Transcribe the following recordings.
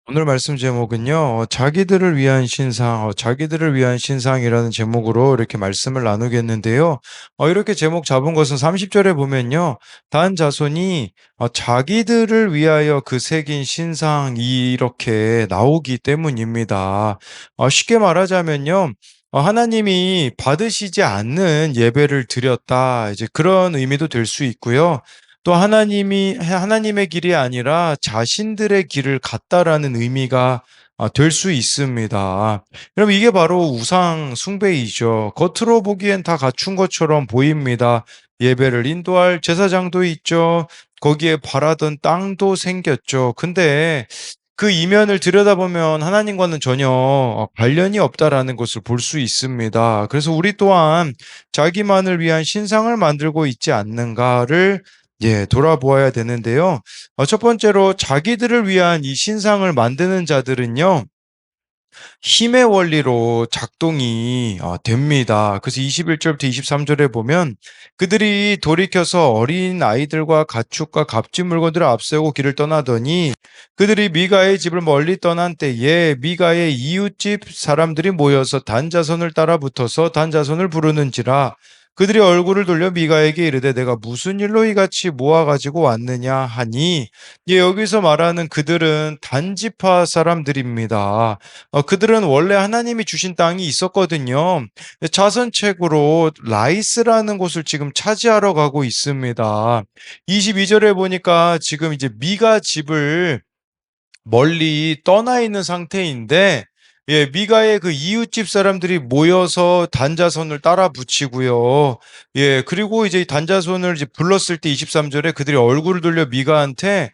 오늘 말씀 제목은요, 자기들을 위한 신상, 자기들을 위한 신상이라는 제목으로 이렇게 말씀을 나누겠는데요. 이렇게 제목 잡은 것은 30절에 보면요, 단 자손이 자기들을 위하여 그 새긴 신상 이렇게 나오기 때문입니다. 쉽게 말하자면요, 하나님이 받으시지 않는 예배를 드렸다. 이제 그런 의미도 될 수 있고요. 또 하나님의 길이 아니라 자신들의 길을 갔다라는 의미가 될 수 있습니다. 그럼 이게 바로 우상 숭배이죠. 겉으로 보기엔 다 갖춘 것처럼 보입니다. 예배를 인도할 제사장도 있죠. 거기에 바라던 땅도 생겼죠. 근데 그 이면을 들여다보면 하나님과는 전혀 관련이 없다라는 것을 볼 수 있습니다. 그래서 우리 또한 자기만을 위한 신상을 만들고 있지 않는가를 돌아보아야 되는데요. 첫 번째로 자기들을 위한 이 신상을 만드는 자들은요, 힘의 원리로 작동이 됩니다. 그래서 21절부터 23절에 보면 그들이 돌이켜서 어린 아이들과 가축과 값진 물건들을 앞세우고 길을 떠나더니 그들이 미가의 집을 멀리 떠난 때에 미가의 이웃집 사람들이 모여서 단자손을 따라 붙어서 단자손을 부르는지라 그들이 얼굴을 돌려 미가에게 이르되 내가 무슨 일로 이같이 모아가지고 왔느냐 하니 여기서 말하는 그들은 단지파 사람들입니다. 그들은 원래 하나님이 주신 땅이 있었거든요. 자선책으로 라이스라는 곳을 지금 차지하러 가고 있습니다. 22절에 보니까 지금 이제 미가 집을 멀리 떠나 있는 상태인데, 미가의 그 이웃집 사람들이 모여서 단자손을 따라 붙이고요. 그리고 이제 이 단자손을 이제 불렀을 때 23절에 그들이 얼굴을 돌려 미가한테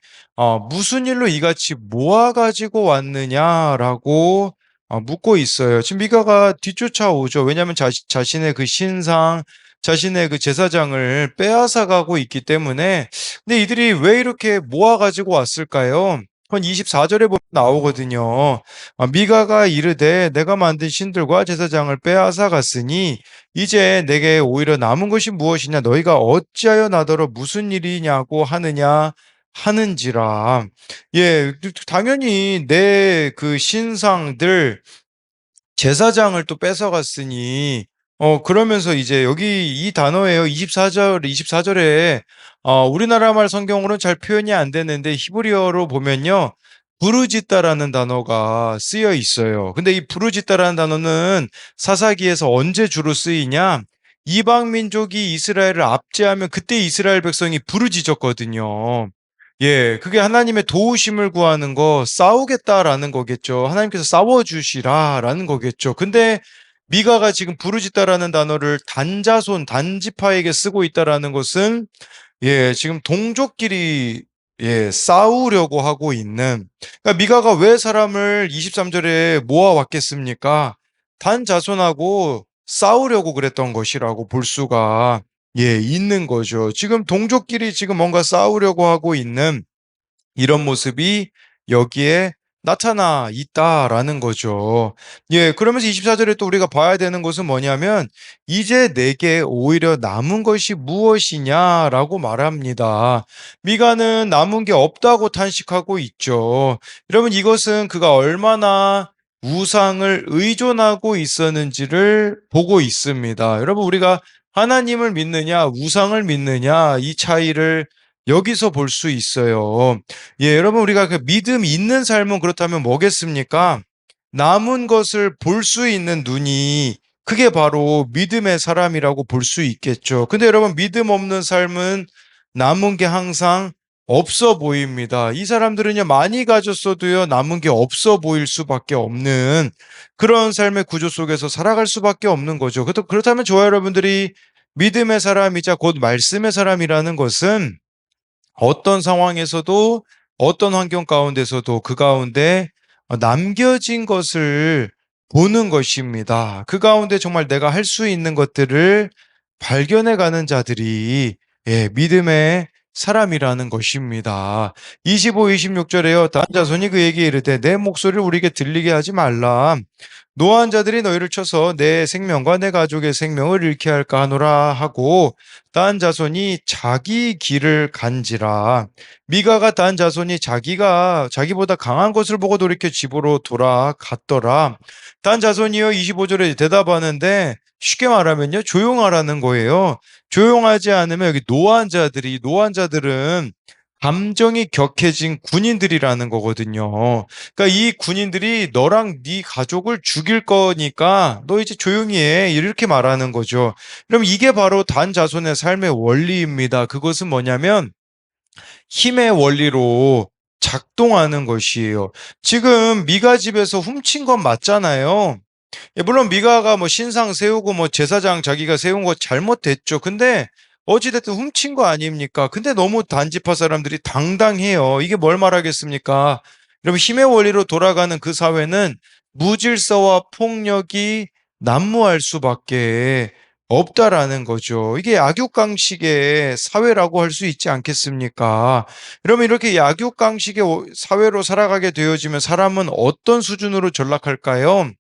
무슨 일로 이같이 모아가지고 왔느냐라고 묻고 있어요. 지금 미가가 뒤쫓아오죠. 왜냐하면 자신의 그 신상, 자신의 그 제사장을 빼앗아 가고 있기 때문에. 근데 이들이 왜 이렇게 모아가지고 왔을까요? 한 24절에 보면 나오거든요. 미가가 이르되 내가 만든 신들과 제사장을 빼앗아 갔으니 이제 내게 오히려 남은 것이 무엇이냐 너희가 어찌하여 나더러 무슨 일이냐고 하느냐 하는지라. 당연히 내 그 신상들 제사장을 또 뺏어갔으니 그러면서 이제 여기 이 단어예요. 24절에 우리나라 말 성경으로는 잘 표현이 안 되는데 히브리어로 보면요. 부르짖다라는 단어가 쓰여 있어요. 근데 이 부르짖다라는 단어는 사사기에서 언제 주로 쓰이냐? 이방 민족이 이스라엘을 압제하면 그때 이스라엘 백성이 부르짖었거든요. 그게 하나님의 도우심을 구하는 거, 싸우겠다라는 거겠죠. 하나님께서 싸워주시라라는 거겠죠. 근데 미가가 지금 부르짖다라는 단어를 단자손, 단지파에게 쓰고 있다라는 것은, 지금 동족끼리, 싸우려고 하고 있는, 그러니까 미가가 왜 사람을 23절에 모아왔겠습니까? 단자손하고 싸우려고 그랬던 것이라고 볼 수가 있는 거죠. 지금 동족끼리 지금 뭔가 싸우려고 하고 있는 이런 모습이 여기에 나타나 있다라는 거죠. 그러면서 24절에 또 우리가 봐야 되는 것은 뭐냐면, 이제 내게 오히려 남은 것이 무엇이냐라고 말합니다. 미가는 남은 게 없다고 탄식하고 있죠. 여러분, 이것은 그가 얼마나 우상을 의존하고 있었는지를 보고 있습니다. 여러분, 우리가 하나님을 믿느냐, 우상을 믿느냐, 이 차이를 여기서 볼 수 있어요. 여러분, 우리가 그 믿음 있는 삶은 그렇다면 뭐겠습니까? 남은 것을 볼 수 있는 눈이 그게 바로 믿음의 사람이라고 볼 수 있겠죠. 근데 여러분, 믿음 없는 삶은 남은 게 항상 없어 보입니다. 이 사람들은요, 많이 가졌어도요, 남은 게 없어 보일 수밖에 없는 그런 삶의 구조 속에서 살아갈 수밖에 없는 거죠. 그렇다면 저와 여러분들이 믿음의 사람이자 곧 말씀의 사람이라는 것은 어떤 상황에서도 어떤 환경 가운데서도 그 가운데 남겨진 것을 보는 것입니다. 그 가운데 정말 내가 할 수 있는 것들을 발견해 가는 자들이 믿음의 사람이라는 것입니다. 25, 26절에요. 다한 자손이 그에게 이르되 내 목소리를 우리에게 들리게 하지 말라. 노한 자들이 너희를 쳐서 내 생명과 내 가족의 생명을 잃게 할까 하노라 하고 단 자손이 자기 길을 간지라. 미가가 단 자손이 자기가 자기보다 강한 것을 보고 돌이켜 집으로 돌아갔더라. 단 자손이요 25절에 대답하는데 쉽게 말하면요 조용하라는 거예요. 조용하지 않으면 여기 노환자들은 감정이 격해진 군인들이라는 거거든요. 그러니까 이 군인들이 너랑 네 가족을 죽일 거니까 너 이제 조용히 해. 이렇게 말하는 거죠. 그럼 이게 바로 단 자손의 삶의 원리입니다. 그것은 뭐냐면 힘의 원리로 작동하는 것이에요. 지금 미가 집에서 훔친 건 맞잖아요. 예, 물론 미가가 뭐 신상 세우고 뭐 제사장 자기가 세운 거 잘못됐죠. 근데 어찌됐든 훔친 거 아닙니까? 근데 너무 단지파 사람들이 당당해요. 이게 뭘 말하겠습니까? 여러분 힘의 원리로 돌아가는 그 사회는 무질서와 폭력이 난무할 수밖에 없다라는 거죠. 이게 약육강식의 사회라고 할 수 있지 않겠습니까? 그러면 이렇게 약육강식의 사회로 살아가게 되어지면 사람은 어떤 수준으로 전락할까요?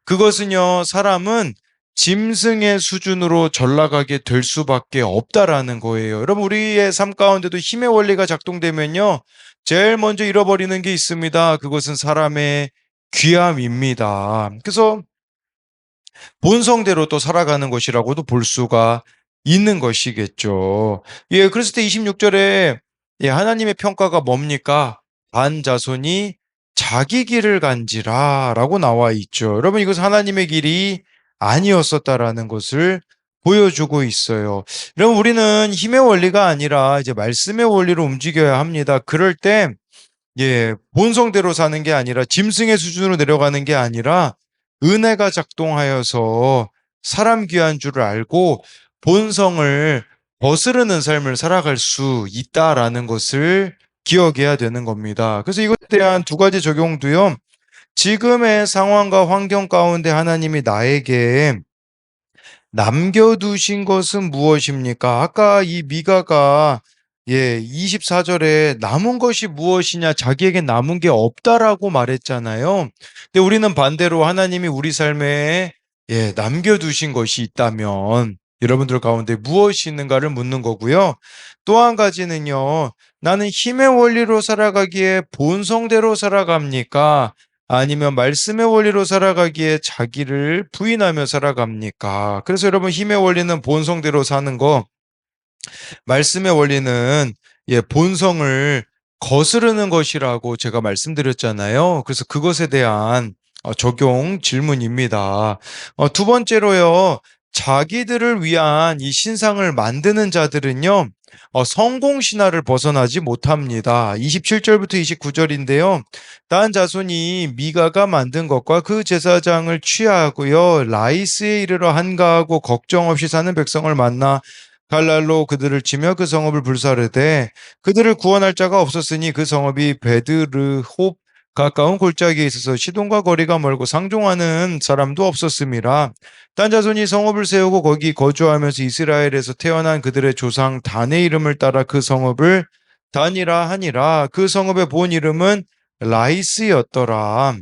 그것은요, 사람은 짐승의 수준으로 전락하게 될 수밖에 없다라는 거예요. 여러분, 우리의 삶 가운데도 힘의 원리가 작동되면요, 제일 먼저 잃어버리는 게 있습니다. 그것은 사람의 귀함입니다. 그래서 본성대로 또 살아가는 것이라고도 볼 수가 있는 것이겠죠. 예, 그랬을 때 26절에 예, 하나님의 평가가 뭡니까? 반자손이 자기 길을 간지라 라고 나와 있죠. 여러분, 이것은 하나님의 길이 아니었었다라는 것을 보여주고 있어요. 여러분, 우리는 힘의 원리가 아니라 이제 말씀의 원리로 움직여야 합니다. 그럴 때 예, 본성대로 사는 게 아니라 짐승의 수준으로 내려가는 게 아니라 은혜가 작동하여서 사람 귀한 줄을 알고 본성을 거스르는 삶을 살아갈 수 있다라는 것을 기억해야 되는 겁니다. 그래서 이것에 대한 두 가지 적용도요. 지금의 상황과 환경 가운데 하나님이 나에게 남겨두신 것은 무엇입니까? 아까 이 미가가 예, 24절에 남은 것이 무엇이냐? 자기에게 남은 게 없다라고 말했잖아요. 근데 우리는 반대로 하나님이 우리 삶에 예, 남겨두신 것이 있다면 여러분들 가운데 무엇이 있는가를 묻는 거고요. 또 한 가지는요. 나는 힘의 원리로 살아가기에 본성대로 살아갑니까? 아니면 말씀의 원리로 살아가기에 자기를 부인하며 살아갑니까? 그래서 여러분 힘의 원리는 본성대로 사는 거, 말씀의 원리는 예, 본성을 거스르는 것이라고 제가 말씀드렸잖아요. 그래서 그것에 대한 적용 질문입니다. 두 번째로요. 자기들을 위한 이 신상을 만드는 자들은요. 성공 신화를 벗어나지 못합니다. 27절부터 29절인데요. 단 자손이 미가가 만든 것과 그 제사장을 취하고요. 라이스에 이르러 한가하고 걱정 없이 사는 백성을 만나 칼날로 그들을 치며 그 성읍을 불사르되 그들을 구원할 자가 없었으니 그 성읍이 베드르홉 가까운 골짜기에 있어서 시돈과 거리가 멀고 상종하는 사람도 없었음이라. 딴 자손이 성읍을 세우고 거기 거주하면서 이스라엘에서 태어난 그들의 조상 단의 이름을 따라 그 성읍을 단이라 하니라. 그 성읍의 본 이름은 라이스였더라.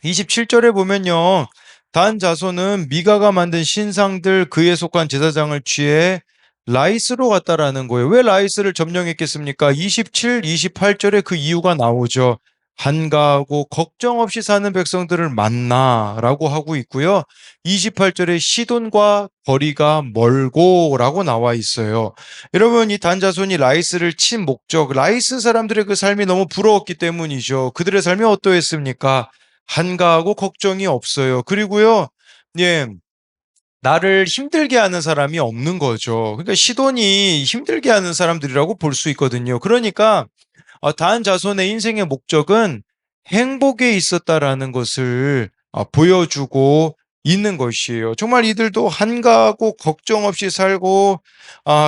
27절에 보면요. 단 자손은 미가가 만든 신상들 그에 속한 제사장을 취해 라이스로 갔다라는 거예요. 왜 라이스를 점령했겠습니까? 27, 28절에 그 이유가 나오죠. 한가하고 걱정 없이 사는 백성들을 만나라고 하고 있고요. 28절에 시돈과 거리가 멀고라고 나와 있어요. 여러분 이 단자손이 라이스를 친 목적, 라이스 사람들의 그 삶이 너무 부러웠기 때문이죠. 그들의 삶이 어떠했습니까? 한가하고 걱정이 없어요. 그리고요, 예, 나를 힘들게 하는 사람이 없는 거죠. 그러니까 시돈이 힘들게 하는 사람들이라고 볼 수 있거든요. 그러니까 다한 자손의 인생의 목적은 행복에 있었다라는 것을 보여주고 있는 것이에요. 정말 이들도 한가하고 걱정 없이 살고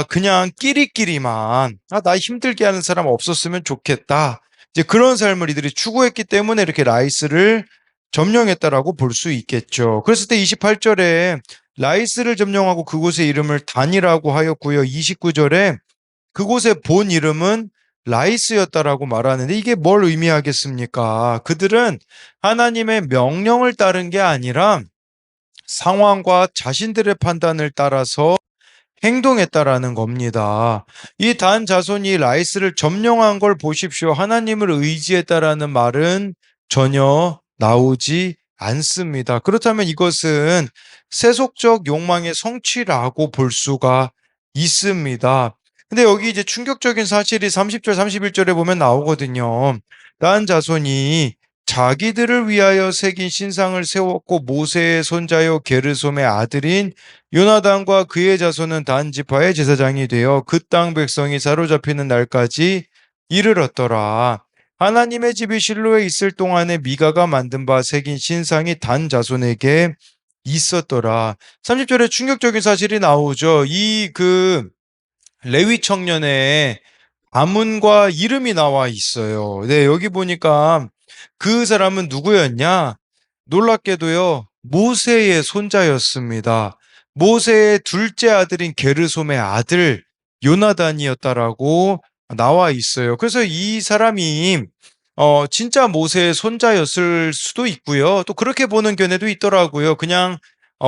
그냥 끼리끼리만 나 힘들게 하는 사람 없었으면 좋겠다. 이제 그런 삶을 이들이 추구했기 때문에 이렇게 라이스를 점령했다라고 볼 수 있겠죠. 그랬을 때 28절에 라이스를 점령하고 그곳의 이름을 단이라고 하였고요. 29절에 그곳의 본 이름은 라이스였다라고 말하는데 이게 뭘 의미하겠습니까? 그들은 하나님의 명령을 따른 게 아니라 상황과 자신들의 판단을 따라서 행동했다라는 겁니다. 이 단 자손이 라이스를 점령한 걸 보십시오. 하나님을 의지했다라는 말은 전혀 나오지 않습니다. 그렇다면 이것은 세속적 욕망의 성취라고 볼 수가 있습니다. 근데 여기 이제 충격적인 사실이 30절, 31절에 보면 나오거든요. 단 자손이 자기들을 위하여 새긴 신상을 세웠고 모세의 손자요 게르솜의 아들인 요나단과 그의 자손은 단 지파의 제사장이 되어 그 땅 백성이 사로잡히는 날까지 이르렀더라. 하나님의 집이 실로에 있을 동안에 미가가 만든 바 새긴 신상이 단 자손에게 있었더라. 30절에 충격적인 사실이 나오죠. 레위 청년의 가문과 이름이 나와 있어요. 네, 여기 보니까 그 사람은 누구였냐? 놀랍게도요, 모세의 손자였습니다. 모세의 둘째 아들인 게르솜의 아들 요나단이었다라고 나와 있어요. 그래서 이 사람이 진짜 모세의 손자였을 수도 있고요. 또 그렇게 보는 견해도 있더라고요. 그냥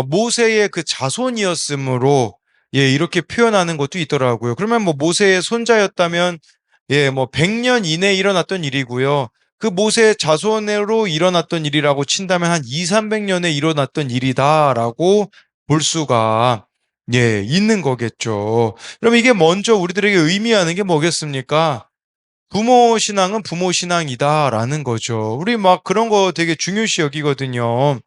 모세의 그 자손이었으므로 예, 이렇게 표현하는 것도 있더라고요. 그러면 뭐 모세의 손자였다면 예, 뭐 100년 이내에 일어났던 일이고요. 그 모세의 자손으로 일어났던 일이라고 친다면 한 2, 300년에 일어났던 일이다라고 볼 수가 예, 있는 거겠죠. 그럼 이게 먼저 우리들에게 의미하는 게 뭐겠습니까? 부모 신앙은 부모 신앙이다라는 거죠. 우리 막 그런 거 되게 중요시 여기거든요.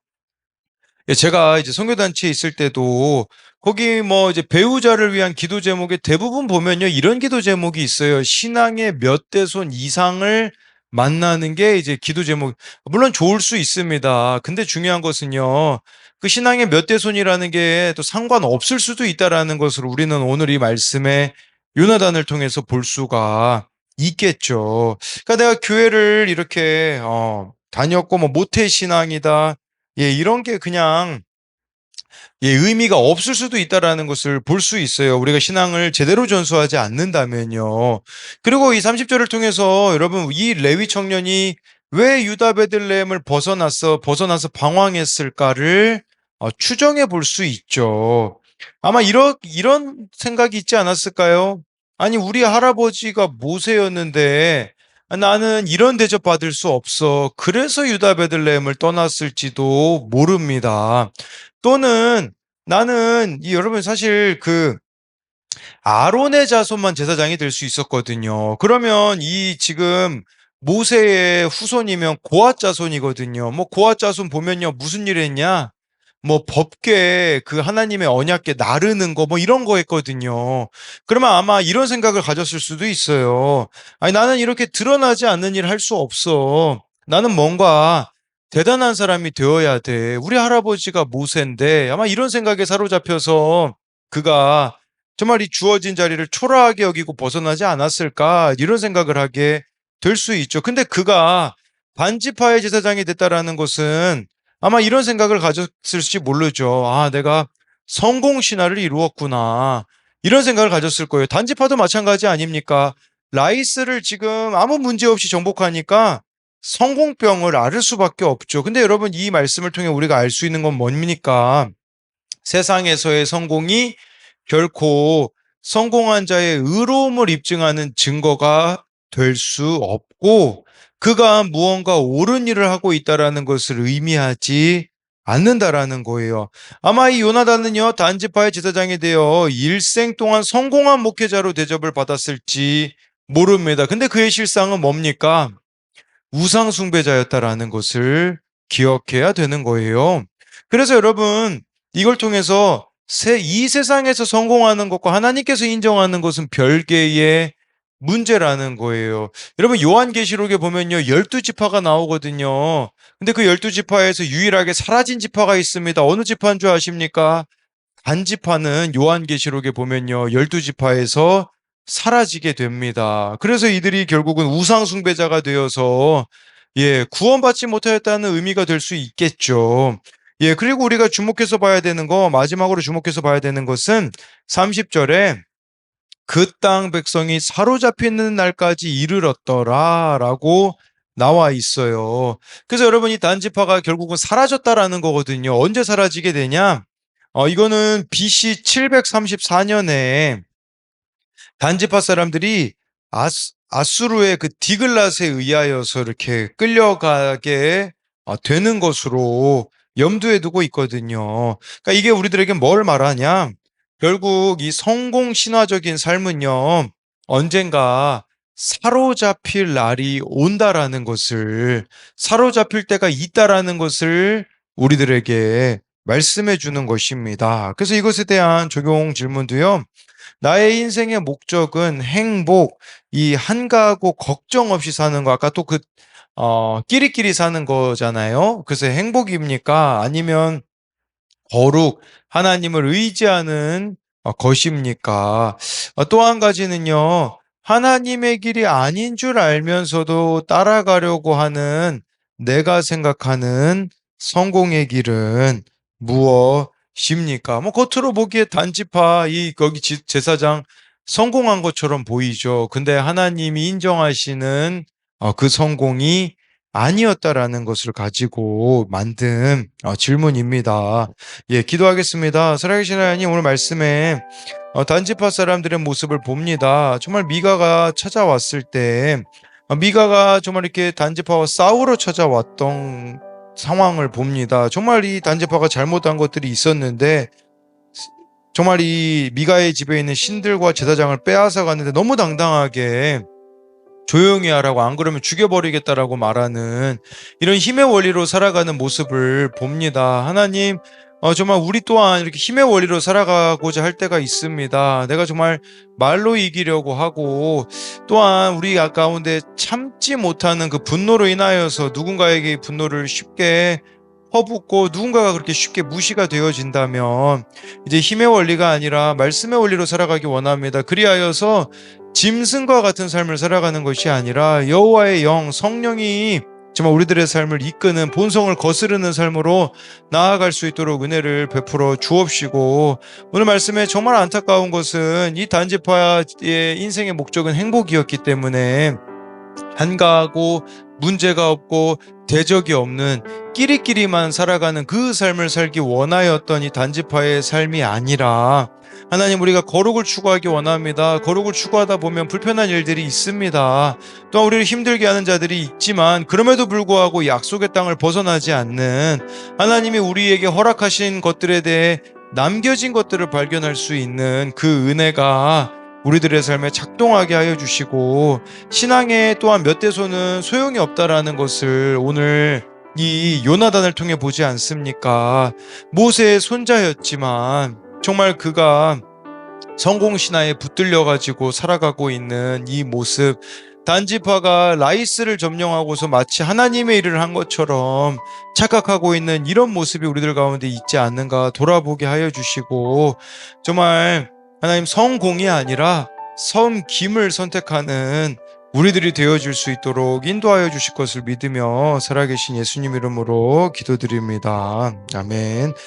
예, 제가 이제 선교단체에 있을 때도 거기 뭐 이제 배우자를 위한 기도 제목에 대부분 보면요. 이런 기도 제목이 있어요. 신앙의 몇 대손 이상을 만나는 게 이제 기도 제목. 물론 좋을 수 있습니다. 근데 중요한 것은요. 그 신앙의 몇 대손이라는 게 또 상관없을 수도 있다라는 것을 우리는 오늘 이 말씀에 요나단을 통해서 볼 수가 있겠죠. 그러니까 내가 교회를 이렇게 다녔고 뭐 모태 신앙이다. 예, 이런 게 그냥 예, 의미가 없을 수도 있다라는 것을 볼 수 있어요. 우리가 신앙을 제대로 전수하지 않는다면요. 그리고 이 30절을 통해서 여러분 이 레위 청년이 왜 유다 베들레헴을 벗어나서 방황했을까를 추정해 볼 수 있죠. 아마 이런 생각이 있지 않았을까요? 아니, 우리 할아버지가 모세였는데 나는 이런 대접 받을 수 없어. 그래서 유다 베들레헴을 떠났을지도 모릅니다. 또는 나는 여러분 사실 그 아론의 자손만 제사장이 될 수 있었거든요. 그러면 이 지금 모세의 후손이면 고앗 자손이거든요. 뭐 고앗 자손 보면요 무슨 일 했냐? 뭐 법궤 그 하나님의 언약궤 나르는 거 뭐 이런 거 했거든요. 그러면 아마 이런 생각을 가졌을 수도 있어요. 아니 나는 이렇게 드러나지 않는 일 할 수 없어. 나는 뭔가 대단한 사람이 되어야 돼. 우리 할아버지가 모세인데 아마 이런 생각에 사로잡혀서 그가 정말 이 주어진 자리를 초라하게 여기고 벗어나지 않았을까 이런 생각을 하게 될 수 있죠. 근데 그가 반지파의 제사장이 됐다라는 것은 아마 이런 생각을 가졌을지 모르죠. 아, 내가 성공 신화를 이루었구나. 이런 생각을 가졌을 거예요. 단지파도 마찬가지 아닙니까? 라이스를 지금 아무 문제 없이 정복하니까 성공병을 앓을 수밖에 없죠. 근데 여러분 이 말씀을 통해 우리가 알 수 있는 건 뭡니까? 세상에서의 성공이 결코 성공한 자의 의로움을 입증하는 증거가 될 수 없고 그가 무언가 옳은 일을 하고 있다라는 것을 의미하지 않는다라는 거예요. 아마 이 요나단은요 단지파의 제사장이 되어 일생 동안 성공한 목회자로 대접을 받았을지 모릅니다. 근데 그의 실상은 뭡니까? 우상 숭배자였다라는 것을 기억해야 되는 거예요. 그래서 여러분 이걸 통해서 이 세상에서 성공하는 것과 하나님께서 인정하는 것은 별개의 문제라는 거예요. 여러분 요한계시록에 보면요 12지파가 나오거든요. 근데 그 12지파에서 유일하게 사라진 지파가 있습니다. 어느 지파인 줄 아십니까? 단지파는 요한계시록에 보면요 12지파에서 사라지게 됩니다. 그래서 이들이 결국은 우상 숭배자가 되어서 예, 구원받지 못하였다는 의미가 될 수 있겠죠. 예, 그리고 우리가 주목해서 봐야 되는 거, 마지막으로 주목해서 봐야 되는 것은 30절에 그 땅 백성이 사로잡히는 날까지 이르렀더라라고 나와 있어요. 그래서 여러분 이 단지파가 결국은 사라졌다라는 거거든요. 언제 사라지게 되냐? 이거는 BC 734년에 단지파 사람들이 아수르의 그 디글랏에 의하여서 이렇게 끌려가게 되는 것으로 염두에 두고 있거든요. 그러니까 이게 우리들에게 뭘 말하냐? 결국 이 성공 신화적인 삶은요, 언젠가 사로잡힐 날이 온다라는 것을, 사로잡힐 때가 있다라는 것을 우리들에게 말씀해 주는 것입니다. 그래서 이것에 대한 적용 질문도요, 나의 인생의 목적은 행복, 이 한가하고 걱정 없이 사는 거. 아까 또 끼리끼리 사는 거잖아요. 그래서 행복입니까? 아니면 거룩, 하나님을 의지하는 것입니까? 또 한 가지는요, 하나님의 길이 아닌 줄 알면서도 따라가려고 하는 내가 생각하는 성공의 길은 무엇입니까? 뭐, 겉으로 보기에 단지파, 거기 제사장 성공한 것처럼 보이죠. 근데 하나님이 인정하시는 그 성공이 아니었다라는 것을 가지고 만든 질문입니다. 예, 기도하겠습니다. 살아계신 하나님, 오늘 말씀에 단지파 사람들의 모습을 봅니다. 정말 미가가 찾아왔을 때 미가가 정말 이렇게 단지파와 싸우러 찾아왔던 상황을 봅니다. 정말 이 단지파가 잘못한 것들이 있었는데 정말 이 미가의 집에 있는 신들과 제사장을 빼앗아 갔는데 너무 당당하게 조용히 하라고, 안 그러면 죽여버리겠다라고 말하는 이런 힘의 원리로 살아가는 모습을 봅니다. 하나님, 정말 우리 또한 이렇게 힘의 원리로 살아가고자 할 때가 있습니다. 내가 정말 말로 이기려고 하고, 또한 우리 가운데 참지 못하는 그 분노로 인하여서 누군가에게 분노를 쉽게 퍼붓고 누군가가 그렇게 쉽게 무시가 되어진다면 이제 힘의 원리가 아니라 말씀의 원리로 살아가기 원합니다. 그리하여서 짐승과 같은 삶을 살아가는 것이 아니라 여호와의 영, 성령이 정말 우리들의 삶을 이끄는, 본성을 거스르는 삶으로 나아갈 수 있도록 은혜를 베풀어 주옵시고, 오늘 말씀에 정말 안타까운 것은 이 단지파의 인생의 목적은 행복이었기 때문에 한가하고 문제가 없고 대적이 없는 끼리끼리만 살아가는 그 삶을 살기 원하였던 이 단지파의 삶이 아니라, 하나님, 우리가 거룩을 추구하기 원합니다. 거룩을 추구하다 보면 불편한 일들이 있습니다. 또한 우리를 힘들게 하는 자들이 있지만 그럼에도 불구하고 약속의 땅을 벗어나지 않는, 하나님이 우리에게 허락하신 것들에 대해 남겨진 것들을 발견할 수 있는 그 은혜가 우리들의 삶에 작동하게 하여 주시고, 신앙에 또한 몇 대소는 소용이 없다라는 것을 오늘 이 요나단을 통해 보지 않습니까? 모세의 손자였지만 정말 그가 성공신화에 붙들려 가지고 살아가고 있는 이 모습, 단지파가 라이스를 점령하고서 마치 하나님의 일을 한 것처럼 착각하고 있는 이런 모습이 우리들 가운데 있지 않는가 돌아보게 하여 주시고, 정말 하나님, 성공이 아니라 섬김을 선택하는 우리들이 되어줄 수 있도록 인도하여 주실 것을 믿으며 살아계신 예수님 이름으로 기도드립니다. 아멘.